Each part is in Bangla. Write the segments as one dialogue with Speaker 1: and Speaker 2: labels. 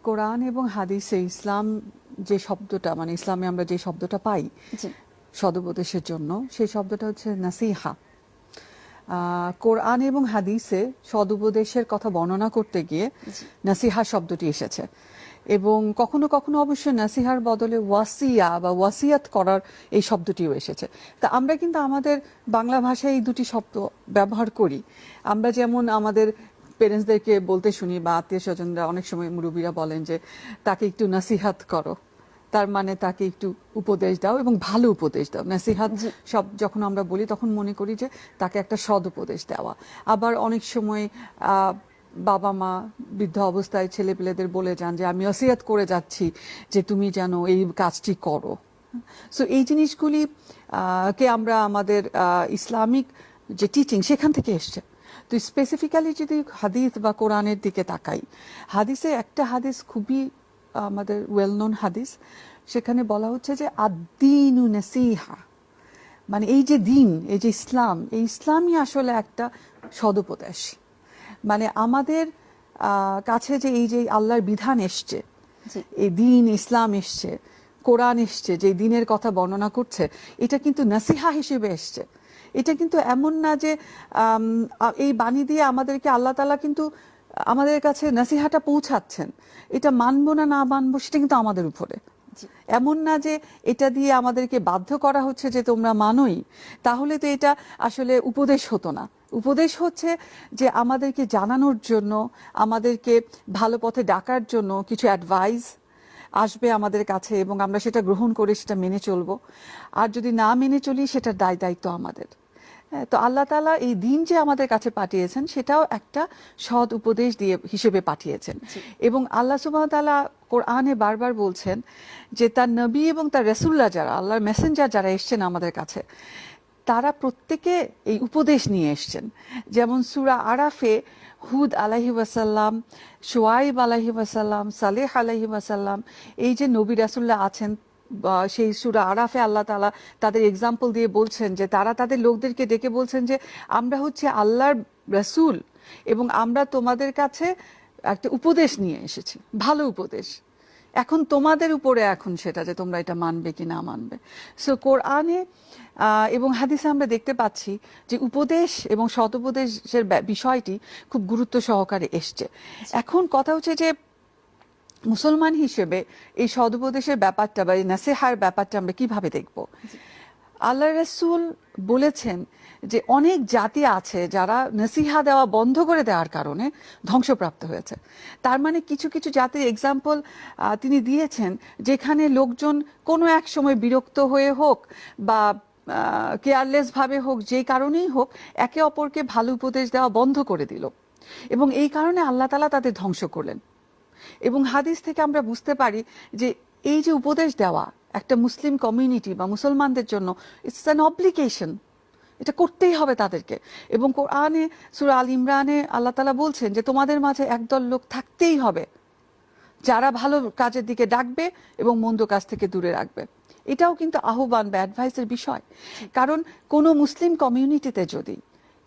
Speaker 1: কোরআন এবং হাদিসে ইসলাম যে শব্দটা মানে ইসলামে আমরা যে শব্দটা পাই
Speaker 2: জি
Speaker 1: সদুপদেশের জন্য সেই শব্দটা হচ্ছে নাসিহা। কোরআন এবং হাদিসে সদুপদেশের কথা বর্ণনা করতে গিয়ে নাসিহা শব্দটি এসেছে এবং কখনো কখনো অবশ্য নাসিহার বদলে ওয়াসিয়া বা ওয়াসিয়াত করার এই শব্দটিও এসেছে। তা আমরা কিন্তু আমাদের বাংলা ভাষায় এই দুটি শব্দ ব্যবহার করি। আমরা যেমন আমাদের পেরেন্টসদেরকে বলতে শুনি বা আত্মীয় স্বজনরা অনেক সময় মুরব্বীরা বলেন যে তাকে একটু নাসিহাত করো, তার মানে তাকে একটু উপদেশ দাও এবং ভালো উপদেশ দাও। নাসিহাত সব যখন আমরা বলি তখন মনে করি যে তাকে একটা সদ উপদেশ দেওয়া। আবার অনেক সময় বাবা মা বৃদ্ধ অবস্থায় ছেলেপেলেদের বলে যান যে আমি ওসিয়াত করে যাচ্ছি যে তুমি যেন এই কাজটি করো। সো এই জিনিসগুলি কে আমরা আমাদের ইসলামিক যে টিচিং সেখান থেকে এসছে। তো স্পেসিফিক্যালি যদি হাদিস বা কোরআনের দিকে তাকাই, হাদিসে একটা হাদিস খুবই আমাদের ওয়েল নোন হাদিস, সেখানে বলা হচ্ছে যে আদ-দীনু নাসিহা, মানে এই যে দিন, এই যে ইসলাম, এই ইসলামই আসলে একটা সদুপদেশ। মানে আমাদের কাছে যে এই যে আল্লাহর বিধান এসছে, এই দিন ইসলাম এসছে, কোরআন এসছে, যে দিনের কথা বর্ণনা করছে, এটা কিন্তু নাসিহা হিসেবে এসছে। এটা কিন্তু এমন না যে এই বাণী দিয়ে আমাদেরকে আল্লাহ তাআলা কিন্তু আমাদের কাছে নাসিহাটা পৌঁছাচ্ছেন, এটা মানবো না না মানবো সেটা কিন্তু আমাদের উপরে। এমন না যে এটা দিয়ে আমাদেরকে বাধ্য করা হচ্ছে যে তোমরা মানোই, তাহলে তো এটা আসলে উপদেশ হতো না। উপদেশ হচ্ছে যে আমাদেরকে জানানোর জন্য, আমাদেরকে ভালো পথে ডাকার জন্য কিছু অ্যাডভাইস আসবে আমাদের কাছে এবং আমরা সেটা গ্রহণ করে সেটা মেনে চলবো। আর যদি না মেনে চলি সেটার দায়িত্ব আমাদের। তো আল্লাহ তাআলা এই দিন যে আমাদের কাছে পাঠিয়েছেন সেটাও একটা সৎ উপদেশ দিয়ে হিসেবে পাঠিয়েছেন। এবং আল্লাহ সুবহানাহু ওয়া তাআলা কোরআনে বারবার বলছেন যে তার নবী এবং তার রাসূলরা যারা আল্লাহর মেসেঞ্জার যারা এসেছেন আমাদের কাছে, তারা প্রত্যেকে এই উপদেশ নিয়ে এসছেন। যেমন সূরা আরাফে হুদ আলাইহি ওয়াসাল্লাম, শুআইব আলাইহি ওয়াসাল্লাম, সালেহ আলাইহি ওয়াসাল্লাম, এই যে নবী রাসূলরা আছেন, সেই সূরা আরাফে আল্লাহ তাআলা তাদের এক্সাম্পল দিয়ে বলছেন যে তারা তাদের লোকদেরকে ডেকে বলছেন যে আমরা হচ্ছে আল্লাহর রাসূল এবং আমরা তোমাদের কাছে একটা উপদেশ নিয়ে এসেছি, ভালো উপদেশ। এখন তোমাদের উপরে এখন সেটা যে তোমরা এটা মানবে কি না মানবে। সো কোরআনে এবং হাদিসে আমরা দেখতে পাচ্ছি যে উপদেশ এবং সদুপদেশের বিষয়টি খুব গুরুত্ব সহকারে এসছে। এখন কথা হচ্ছে যে মুসলমান হিসেবে এই সদুপদেশের ব্যাপারটা বা এই নাসিহার ব্যাপারটা আমরা কিভাবে দেখব। আল্লাহ রাসূল বলেছেন যে অনেক জাতি আছে যারা নসিহা দেওয়া বন্ধ করে দেওয়ার কারণে ধ্বংসপ্রাপ্ত হয়েছে। তার মানে কিছু কিছু জাতির এক্সাম্পল তিনি দিয়েছেন যেখানে লোকজন কোনো এক সময় বিরক্ত হয়ে হোক বা কেয়ারলেস ভাবে হোক, যে কারণেই হোক, একে অপরকে ভালো উপদেশ দেওয়া বন্ধ করে দিল এবং এই কারণে আল্লাহ তাআলা তাদের ধ্বংস করলেন। এবং হাদিস থেকে আমরা বুঝতে পারি যে এই যে উপদেশ দেওয়া একটা মুসলিম কমিউনিটি বা মুসলমানদের জন্য ইটস অ্যান অব্লিগেশন, এটা করতেই হবে তাদেরকে। এবং কোরআনে সূরা আল ইমরানে আল্লাহ তাআলা বলছেন যে তোমাদের মাঝে একদল লোক থাকতেই হবে যারা ভালো কাজের দিকে ডাকবে এবং মন্দ কাজ থেকে দূরে রাখবে। এটাও কিন্তু আহ্বান বা অ্যাডভাইসের বিষয়। কারণ কোনো মুসলিম কমিউনিটিতে যদি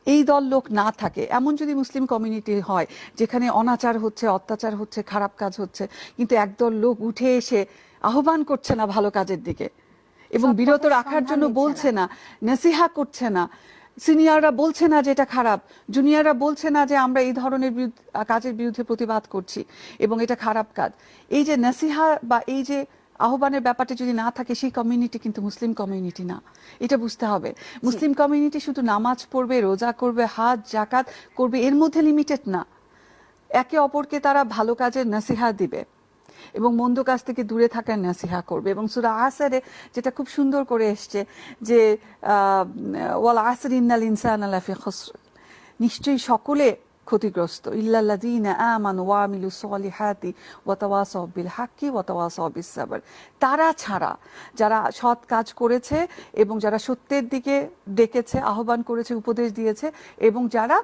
Speaker 1: এই দল লোক না থাকে, এমন যদি মুসলিম কমিউনিটি হয় যেখানে অনাচার হচ্ছে, অত্যাচার হচ্ছে, খারাপ কাজ হচ্ছে, কিন্তু একদল লোক উঠে এসে আহ্বান করছে না ভালো কাজের দিকে এবং বিরত রাখার জন্য বলছে না, নসিহা করছে না, সিনিয়ররা বলছে না যে এটা খারাপ, জুনিয়ররা বলছে না যে আমরা এই ধরনের কাজের বিরুদ্ধে প্রতিবাদ করছি এবং এটা খারাপ কাজ, এই যে নসিহা বা এই যে আহ্বানের ব্যাপারটা যদি না থাকে, সেই কমিউনিটি কিন্তু মুসলিম কমিউনিটি না। এটা বুঝতে হবে। মুসলিম কমিউনিটি শুধু নামাজ পড়বে, রোজা করবে, হাজ জাকাত করবে, এর মধ্যে লিমিটেড না। একে অপরকে তারা ভালো কাজের নসিহা দিবে এবং মন্দ কাজ থেকে দূরে থাকার নসিহা করবে। এবং সূরা আসরে যেটা খুব সুন্দর করে এসছে যে ওয়াল আসরি ইন্নাল ইনসানা লাফি খুসর, নিশ্চয়ই সকলে ক্ষতিগ্রস্ত, ইল্লাল্লাযীনা আমানু ওয়া আমিলুস সলিহাতি ওয়া তাওয়াসাউ বিল হাক্কি ওয়া তাওয়াসাউ বিস সাবর, তারা ছাড়া যারা সৎ কাজ করেছে এবং যারা সত্যের দিকে ডেকেছে, আহ্বান করেছে, উপদেশ দিয়েছে এবং যারা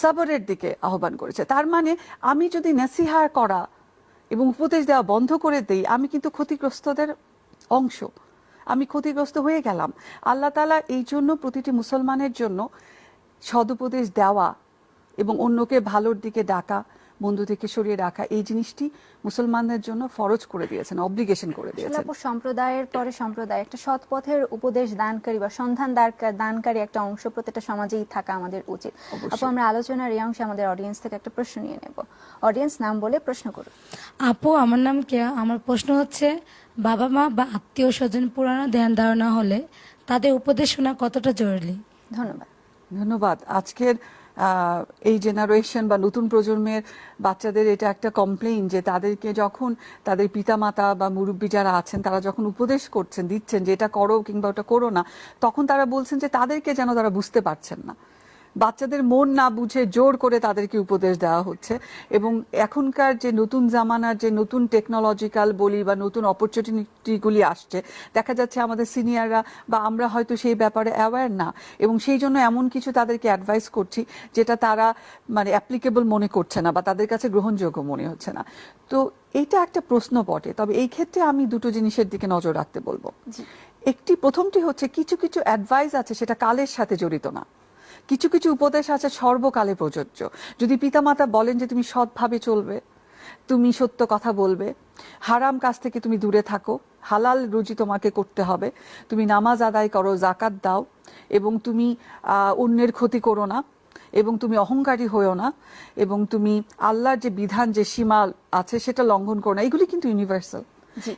Speaker 1: সাবরের দিকে আহ্বান করেছে। তার মানে আমি যদি নসিহা করা এবং উপদেশ দেওয়া বন্ধ করে দেই, আমি কিন্তু ক্ষতিগ্রস্তদের অংশ, আমি ক্ষতিগ্রস্ত হয়ে গেলাম। আল্লাহ তাআলা এই জন্য প্রতিটি মুসলমানের জন্য সদুপদেশ দেওয়া এবং অন্যকে ভালোর দিকে ডাকা, বন্ধু থেকে সরিয়ে রাখা, এই জিনিসটি মুসলমানদের জন্য ফরজ করে দিয়েছেন, অব্লিগেশন করে দিয়েছেন।
Speaker 2: সম্প্রদায়ের পরে সম্প্রদায় একটা সৎ পথের উপদেশ দানকারী বা সন্ধান দানকারী একটা অংশ প্রত্যেকটা সমাজেই থাকা আমাদের উচিত। আপু, আমরা আলোচনার এই অংশে আমাদের অডিয়েন্স থেকে একটা প্রশ্ন নিয়ে নেব। অডিয়েন্স নাম বলে প্রশ্ন করুন।
Speaker 3: আপু, আমার নাম কেয়া। আমার প্রশ্ন হচ্ছে, বাবা মা বা আত্মীয় স্বজন পুরানো ধ্যান ধারণা হলে তাদের উপদেশ শোনা কতটা জরুরি?
Speaker 1: ধন্যবাদ। আজকের এই জেনারেশন বা নতুন প্রজন্মের বাচ্চাদের এটা একটা কমপ্লেইন যে তাদেরকে যখন তাদের পিতামাতা বা মুরব্বী যারা আছেন তারা যখন উপদেশ করছেন, দিচ্ছেন যে এটা করো কিংবা ওটা করো না, তখন তারা বলছেন যে তাদেরকে যেন তারা বুঝতে পারছেন না, বাচ্চাদের মন না বুঝে জোর করে তাদেরকে উপদেশ দেওয়া হচ্ছে। এবং এখনকার যে নতুন জামানার যে নতুন টেকনোলজিক্যাল বলি বা নতুন অপরচুনিটিগুলি আসছে, দেখা যাচ্ছে আমাদের সিনিয়ররা বা আমরা হয়তো সেই ব্যাপারে অ্যাওয়্যার না, এবং সেই জন্য এমন কিছু তাদেরকে অ্যাডভাইস করছি যেটা তারা মানে অ্যাপ্লিকেবল মনে করছে না বা তাদের কাছে গ্রহণযোগ্য মনে হচ্ছে না। তো এইটা একটা প্রশ্ন বটে। তবে এই ক্ষেত্রে আমি দুটো জিনিসের দিকে নজর রাখতে বলবো। প্রথমটি হচ্ছে কিছু কিছু অ্যাডভাইস আছে সেটা কালের সাথে জড়িত না, কিছু কিছু উপদেশ আছে সর্বকালে প্রযোজ্য। যদি পিতামাতা বলেন যে তুমি সৎভাবে চলবে, তুমি সত্য কথা বলবে, হারাম কাজ থেকে তুমি দূরে থাকো, হালাল রুজি তোমাকে করতে হবে, তুমি নামাজ আদায় করো, জাকাত দাও, এবং তুমি অন্যের ক্ষতি করো না, এবং তুমি অহংকারী হয়েও না, এবং তুমি আল্লাহর যে বিধান যে সীমা আছে সেটা লঙ্ঘন করো না, এগুলি কিন্তু ইউনিভার্সাল।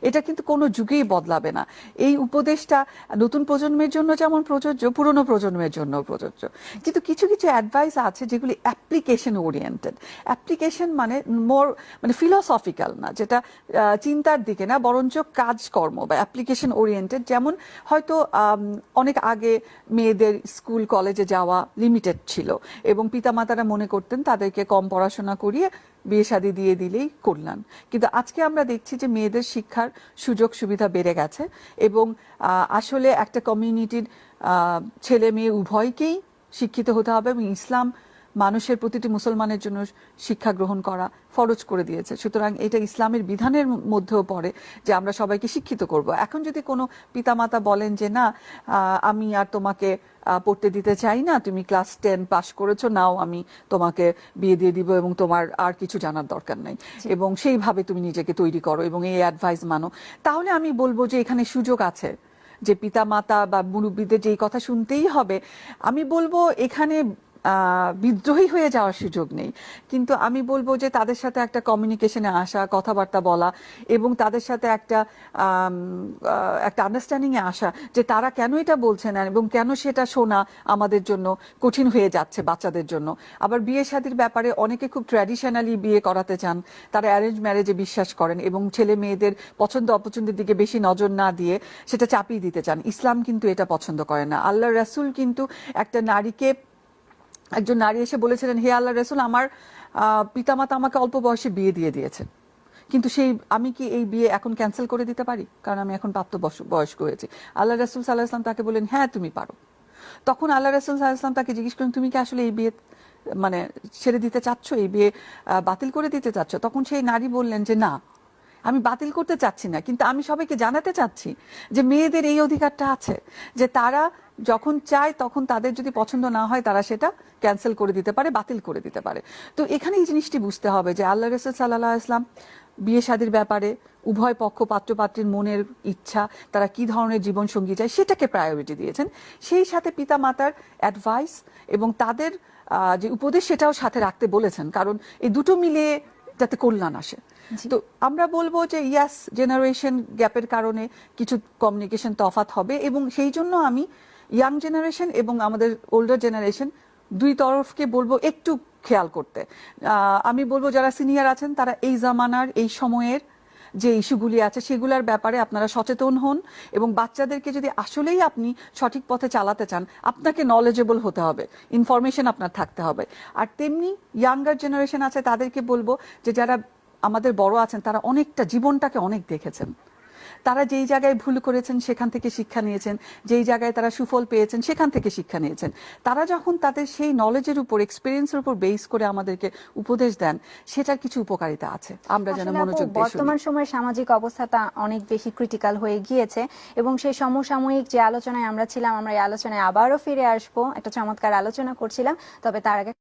Speaker 1: এটা কিন্তু কোনো যুগেই বদলাবে না। এই উপদেশটা নতুন প্রজন্মের জন্য যেমন প্রযোজ্য, পুরনো প্রজন্মের জন্য প্রযোজ্য। কিন্তু কিছু কিছু অ্যাডভাইস আছে যেগুলি অ্যাপ্লিকেশন ওরিয়েন্টেড। অ্যাপ্লিকেশন মানে মানে ফিলসফিক্যাল না, যেটা চিন্তার দিকে না, বরঞ্চ কাজকর্ম বা অ্যাপ্লিকেশন ওরিয়েন্টেড। যেমন হয়তো অনেক আগে মেয়েদের স্কুল কলেজে যাওয়া লিমিটেড ছিল এবং পিতামাতারা মনে করতেন তাদেরকে কম পড়াশোনা করিয়ে বিয়ে শাদী দিয়ে দিলেই কল্যাণ। কিন্তু আজকে আমরা দেখছি যে মেয়েদের শিক্ষার সুযোগ সুবিধা বেড়ে গেছে এবং আসলে একটা কমিউনিটির ছেলে মেয়ে উভয়কেই শিক্ষিত হতে হবে, এবং ইসলাম মানুষের প্রতিটি মুসলমানের জন্য শিক্ষা গ্রহণ করা ফরজ করে দিয়েছে। সুতরাং এটা ইসলামের বিধানের মধ্যেও পড়ে যে আমরা সবাইকে শিক্ষিত করব। এখন যদি কোনো পিতামাতা বলেন যে না, আমি আর তোমাকে পড়তে দিতে চাই না, তুমি ক্লাস 10 পাশ করেছো, নাও আমি তোমাকে বিয়ে দিয়ে দিব এবং তোমার আর কিছু জানার দরকার নাই, এবং সেইভাবে তুমি নিজেকে তৈরি করো এবং এই অ্যাডভাইস মানো, তাহলে আমি বলবো যে এখানে সুযোগ আছে যে পিতামাতা বা মুরব্বীদের যেই কথা শুনতেই হবে। আমি বলবো এখানে বিদ্রোহী হয়ে যাওয়ার সুযোগ নেই, কিন্তু আমি বলবো যে তাদের সাথে একটা কমিউনিকেশনে আসা, কথাবার্তা বলা, এবং তাদের সাথে একটা আন্ডারস্ট্যান্ডিং এ আসা যে তারা কেন এটা বলছেন এবং কেন সেটা শোনা আমাদের জন্য কঠিন হয়ে যাচ্ছে বাচ্চাদের জন্য। আবার বিয়ে শাদীর ব্যাপারে অনেকে খুব ট্র্যাডিশনালি বিয়ে করাতে চান, তারা অ্যারেঞ্জ ম্যারেজে বিশ্বাস করেন এবং ছেলে মেয়েদের পছন্দ অপছন্দের দিকে বেশি নজর না দিয়ে সেটা চাপিয়ে দিতে চান। ইসলাম কিন্তু এটা পছন্দ করে না। আল্লাহ রাসূল কিন্তু একজন নারী এসে বলেছিলেন, হে আল্লাহ রাসূল, আমার পিতামাতা আমাকে অল্প বয়সে বিয়ে দিয়ে দিয়েছে, কিন্তু আমি কি এই বিয়ে এখন ক্যান্সেল করে দিতে পারি, কারণ আমি এখন প্রাপ্তবয়স্ক হয়েছি? আল্লাহ রাসূল সাল্লাল্লাহু আলাইহি ওয়াসাল্লাম তাকে বললেন, হ্যাঁ তুমি পারো। তখন আল্লাহ রাসূল সাল্লাল্লাহু আলাইহি ওয়াসাল্লাম তাকে জিজ্ঞেস করেন, তুমি কি আসলে এই বিয়ে মানে ছেড়ে দিতে চাচ্ছ, এই বিয়ে বাতিল করে দিতে চাচ্ছ? তখন সেই নারী বললেন যে না, আমি বাতিল করতে চাচ্ছি না, কিন্তু আমি সবাইকে জানাতে চাচ্ছি যে মেয়েদের এই অধিকারটা আছে যে তারা যখন চায় তখন তাদের যদি পছন্দ না হয় তারা সেটা ক্যান্সেল করে দিতে পারে, বাতিল করে দিতে পারে। তো এখানে এই জিনিসটি বুঝতে হবে যে আল্লাহ রাসূল সাল্লাল্লাহু আলাইহি ওয়াসাল্লাম বিয়ে শাদীর ব্যাপারে উভয় পক্ষ, পাত্রপাত্রীর মনের ইচ্ছা, তারা কি ধরনের জীবন সঙ্গী চায় সেটাকে প্রায়োরিটি দিয়েছেন। সেই সাথে পিতামাতার অ্যাডভাইস এবং তাদের যে উপদেশ সেটাও সাথে রাখতে বলেছেন, কারণ এই দুটো মিলিয়ে যাতে কল্যাণ আসে। তো আমরা বলবো যে ইয়াস, জেনারেশন গ্যাপের কারণে কিছু কমিউনিকেশন তফাৎ হবে, এবং সেই জন্য আমি ইয়াং জেনারেশন এবং আমাদের ওল্ডার জেনারেশন দুই তরফকে বলবো একটু খেয়াল করতে। আমি বলবো যারা সিনিয়র আছেন তারা এই জামানার এই সময়ের যে ইস্যুগুলি আছে সেগুলোর ব্যাপারে আপনারা সচেতন হন, এবং বাচ্চাদেরকে যদি আসলেই আপনি সঠিক পথে চালাতে চান আপনাকে নলেজেবল হতে হবে, ইনফরমেশন আপনার থাকতে হবে। আর তেমনি ইয়াঙ্গার জেনারেশন আছে তাদেরকে বলবো যে যারা আমাদের বড় আছেন তারা অনেকটা জীবনটাকে অনেক দেখেছেন, তারা যেই জায়গায় ভুল করেছেন সেখান থেকে শিক্ষা নিয়েছেন, যেই জায়গায় তারা সুফল পেয়েছেন সেখান থেকে শিক্ষা নিয়েছেন। তারা যখন তাদের সেই নলেজের উপর, এক্সপিরিয়েন্সের উপর বেস করে আমাদেরকে উপদেশ দেন, সেটার কিছু উপকারিতা আছে, আমরা যেন মনোযোগ দিয়ে শুনি।
Speaker 2: বর্তমান সময়ে সামাজিক অবস্থাটা অনেক বেশি ক্রিটিক্যাল হয়ে গিয়েছে, এবং সেই সমসাময়িক যে আলোচনায় আমরা ছিলাম, আমরা এই আলোচনায় আবারও ফিরে আসবো। একটা চমৎকার আলোচনা করছিলাম, তবে তার আগে